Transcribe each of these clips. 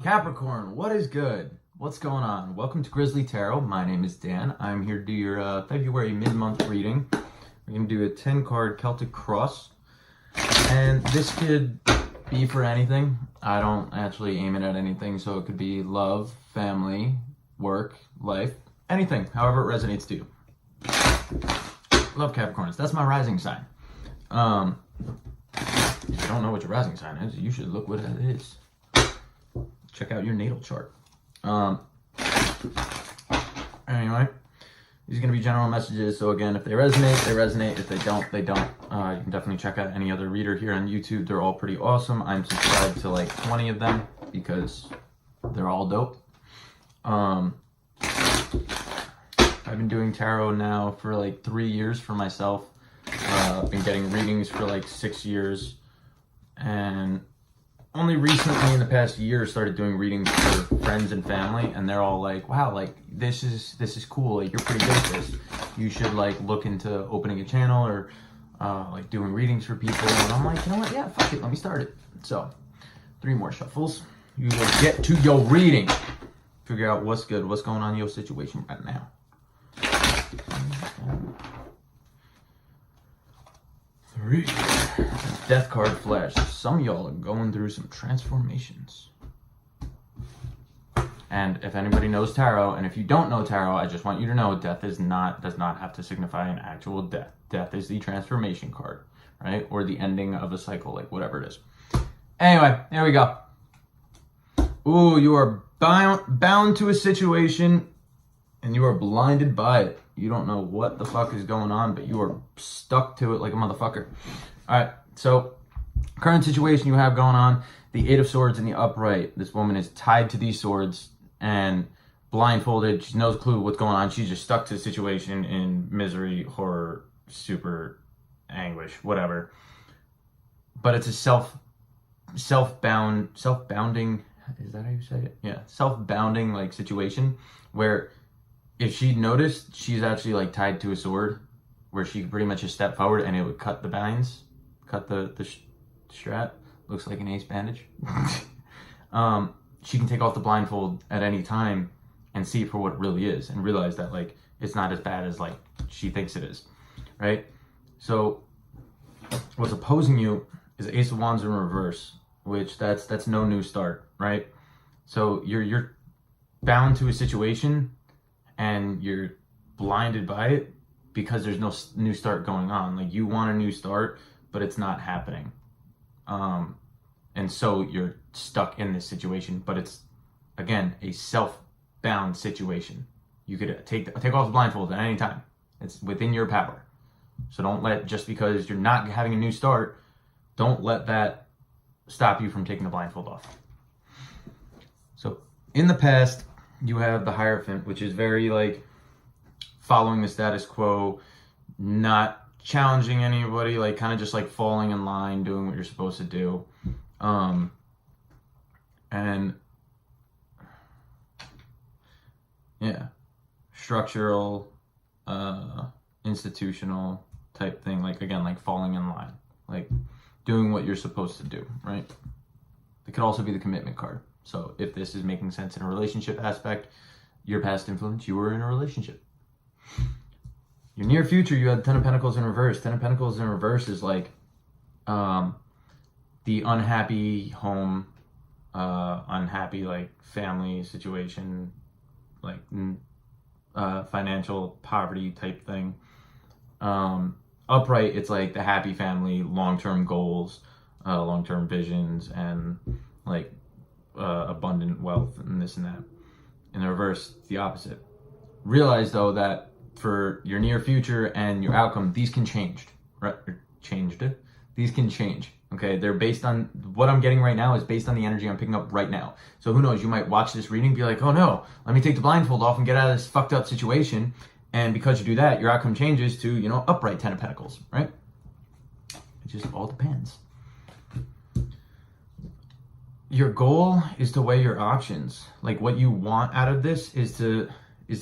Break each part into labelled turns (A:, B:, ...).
A: Capricorn, what is good? What's going on? Welcome to Grizzly Tarot. My name is Dan. I'm here to do your February mid-month reading. We're going to do a 10-card Celtic Cross. And this could be for anything. I don't actually aim it at anything, so it could be love, family, work, life, anything, however it resonates to you. Love Capricorns. That's my rising sign. If you don't know what your rising sign is, you should look what it is. Check out your natal chart. Anyway, these are going to be general messages. So again, if they resonate, they resonate. If they don't, they don't. You can definitely check out any other reader here on YouTube. They're all pretty awesome. I'm subscribed to like 20 of them because they're all dope. I've been doing tarot now for like 3 years for myself. I've been getting readings for like 6 years, and only recently in the past year started doing readings for friends and family, and they're all like, wow, like this is cool, like you're pretty good at this, you should like look into opening a channel or like doing readings for people. And I'm like, you know what, yeah, fuck it, let me start it. So 3 more shuffles, you will get to your reading, figure out what's good, what's going on in your situation right now. 3. Death card flash. Some of y'all are going through some transformations. And if anybody knows tarot, and if you don't know tarot, I just want you to know death does not have to signify an actual death. Death is the transformation card, right? Or the ending of a cycle, like whatever it is. Anyway, here we go. Ooh, you are bound to a situation and you are blinded by it. You don't know what the fuck is going on, but you are stuck to it like a motherfucker. All right, so current situation you have going on, the 8 of Swords in the upright. This woman is tied to these swords and blindfolded. She knows clue what's going on. She's just stuck to the situation in misery, horror, super anguish, whatever. But it's a self-bounding, is that how you say it? Yeah, self-bounding like situation where if she'd noticed, she's actually like tied to a sword where she could pretty much just step forward and it would cut the binds, cut the strap. Looks like an ace bandage. She can take off the blindfold at any time and see it for what it really is and realize that like it's not as bad as like she thinks it is, right? So what's opposing you is Ace of Wands in reverse, which that's no new start, right? So you're bound to a situation and you're blinded by it because there's no new start going on. Like you want a new start, but it's not happening. And so you're stuck in this situation, but it's, again, a self-bound situation. You could take off the blindfold at any time. It's within your power. So don't let, just because you're not having a new start, don't let that stop you from taking the blindfold off. So in the past, you have the Hierophant, which is very like following the status quo, not challenging anybody, like kind of just like falling in line, doing what you're supposed to do. And yeah, structural, institutional type thing, like again, like falling in line, like doing what you're supposed to do, right? It could also be the commitment card. So if this is making sense in a relationship aspect, your past influence, you were in a relationship. Your near future, you had 10 of Pentacles in reverse. 10 of Pentacles in reverse is like the unhappy home, unhappy like family situation, like financial poverty type thing. Upright, it's like the happy family, long-term goals, long-term visions, and like abundant wealth and this and that. In the reverse, the opposite. Realize though that for your near future and your outcome, these can change, right? These can change. Okay, they're based on what I'm getting right now is based on the energy I'm picking up right now. So who knows? You might watch this reading, be like, oh no, let me take the blindfold off and get out of this fucked up situation. And because you do that, your outcome changes to, you know, upright 10 of Pentacles, right? It just all depends. Your goal is to weigh your options. Like what you want out of this is to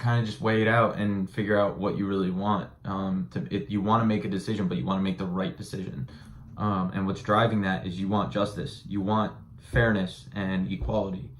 A: kind of just weigh it out and figure out what you really want. You want to make a decision, but you want to make the right decision. And what's driving that is you want justice. You want fairness and equality.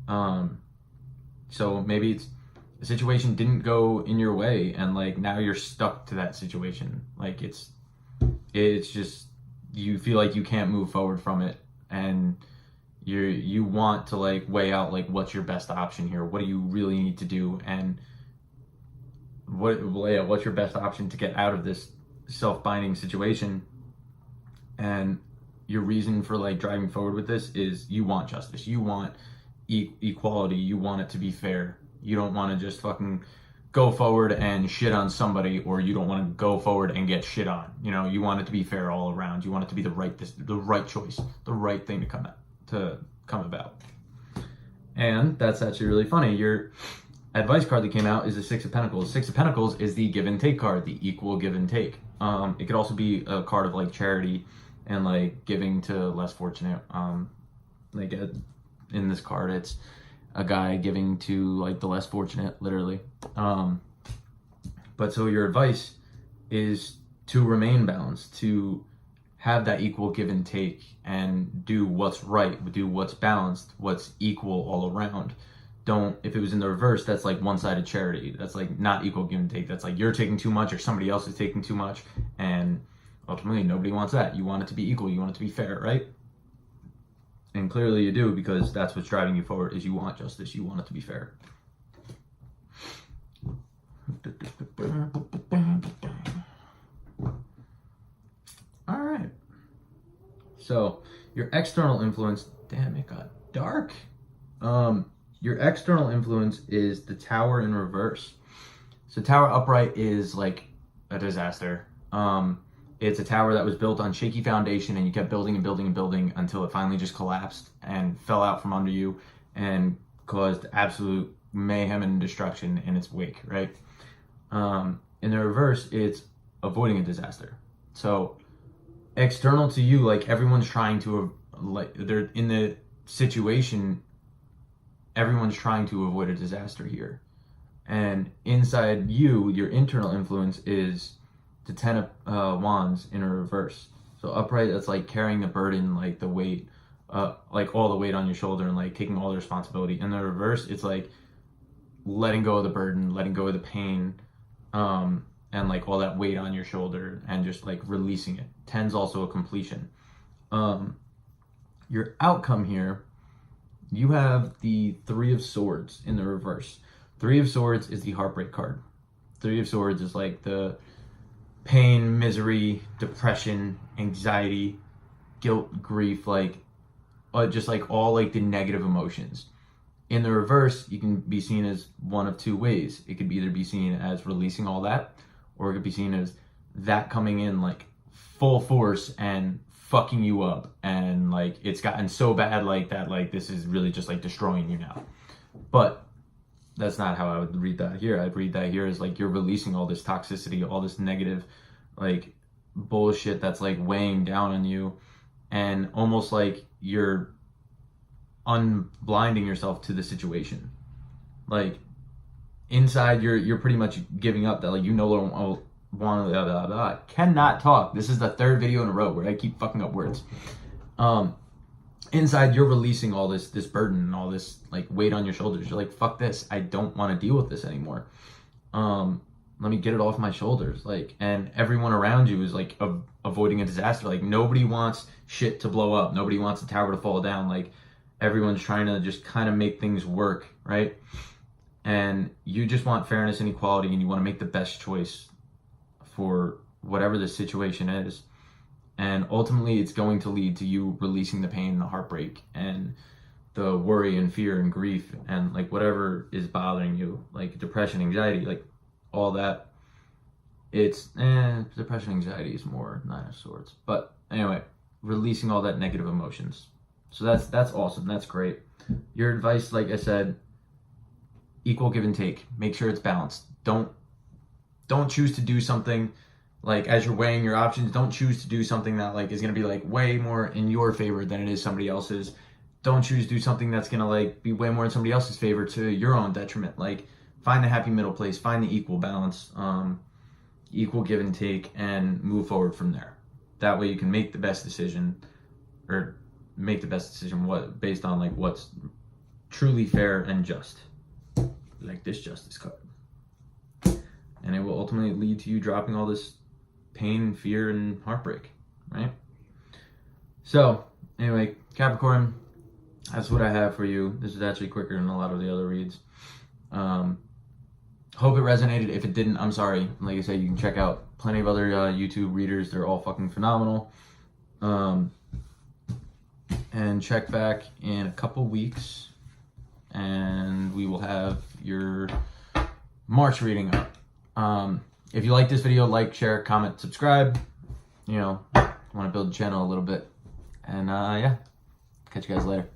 A: So maybe it's the situation didn't go in your way, and like now you're stuck to that situation. Like it's just, you feel like you can't move forward from it, and you want to like weigh out like what's your best option here. What do you really need to do, and what's your best option to get out of this self-binding situation. And your reason for like driving forward with this is you want justice, you want equality, you want it to be fair. You don't want to just fucking go forward and shit on somebody, or you don't want to go forward and get shit on. You know, you want it to be fair all around. You want it to be the right choice, the right thing to come about. And that's actually really funny. Your advice card that came out is the Six of Pentacles. Six of Pentacles is the give and take card, the equal give and take. It could also be a card of like charity and like giving to less fortunate. In this card, it's a guy giving to like the less fortunate, literally. But so your advice is to remain balanced, to have that equal give and take, and do what's right, do what's balanced, what's equal all around. Don't, if it was in the reverse, that's like one-sided charity. That's like not equal give and take. That's like you're taking too much or somebody else is taking too much. And ultimately, nobody wants that. You want it to be equal. You want it to be fair, right? And clearly you do, because that's what's driving you forward, is you want justice. You want it to be fair. All right. So your external influence, damn, it got dark. Your external influence is the Tower in reverse. So Tower upright is like a disaster. It's a tower that was built on shaky foundation, and you kept building and building and building until it finally just collapsed and fell out from under you and caused absolute mayhem and destruction in its wake, right? In the reverse, it's avoiding a disaster. So external to you, like everyone's trying to, like they're in the situation, everyone's trying to avoid a disaster here. And inside you, your internal influence is the Ten of Wands in a reverse. So upright, that's like carrying the burden, like the weight, like all the weight on your shoulder and like taking all the responsibility. In the reverse, it's like letting go of the burden, letting go of the pain, and like all that weight on your shoulder and just like releasing it. Ten's also a completion. Your outcome here, you have the Three of Swords in the reverse. Three of Swords is the heartbreak card. Three of Swords is like the pain, misery, depression, anxiety, guilt, grief, like just like all like the negative emotions. In the reverse, you can be seen as one of two ways. It could either be seen as releasing all that, or it could be seen as that coming in like full force and fucking you up, and like it's gotten so bad like that, like this is really just like destroying you now. But that's not how I would read that here. I'd read that here as like you're releasing all this toxicity, all this negative like bullshit that's like weighing down on you, and almost like you're unblinding yourself to the situation. Like inside you're pretty much giving up, that like you no longer want to cannot talk. This is the third video in a row where I keep fucking up words. Inside you're releasing all this burden and all this like weight on your shoulders. You're like, fuck this, I don't want to deal with this anymore. Let me get it off my shoulders. Like, and everyone around you is like avoiding a disaster. Like nobody wants shit to blow up. Nobody wants the tower to fall down. Like everyone's trying to just kind of make things work, right? And you just want fairness and equality, and you want to make the best choice for whatever the situation is. And ultimately it's going to lead to you releasing the pain and the heartbreak and the worry and fear and grief and like whatever is bothering you, like depression, anxiety, like all that. It's depression, anxiety is more Nine of Swords. But anyway, releasing all that negative emotions. So that's awesome. That's great. Your advice, like I said, equal give and take. Make sure it's balanced. Don't choose to do something like, as you're weighing your options, don't choose to do something that like is going to be like way more in your favor than it is somebody else's. Don't choose to do something that's going to like be way more in somebody else's favor to your own detriment. Like find the happy middle place, find the equal balance, equal give and take, and move forward from there. That way you can make the best decision, or make the best decision based on like what's truly fair and just, like this Justice card. And it will ultimately lead to you dropping all this pain, fear, and heartbreak, right? So, anyway, Capricorn, that's what I have for you. This is actually quicker than a lot of the other reads. Hope it resonated. If it didn't, I'm sorry. Like I said, you can check out plenty of other YouTube readers. They're all fucking phenomenal. And check back in a couple weeks, and we will have your March reading up. If you like this video, like, share, comment, subscribe. You know, want to build the channel a little bit. And yeah, catch you guys later.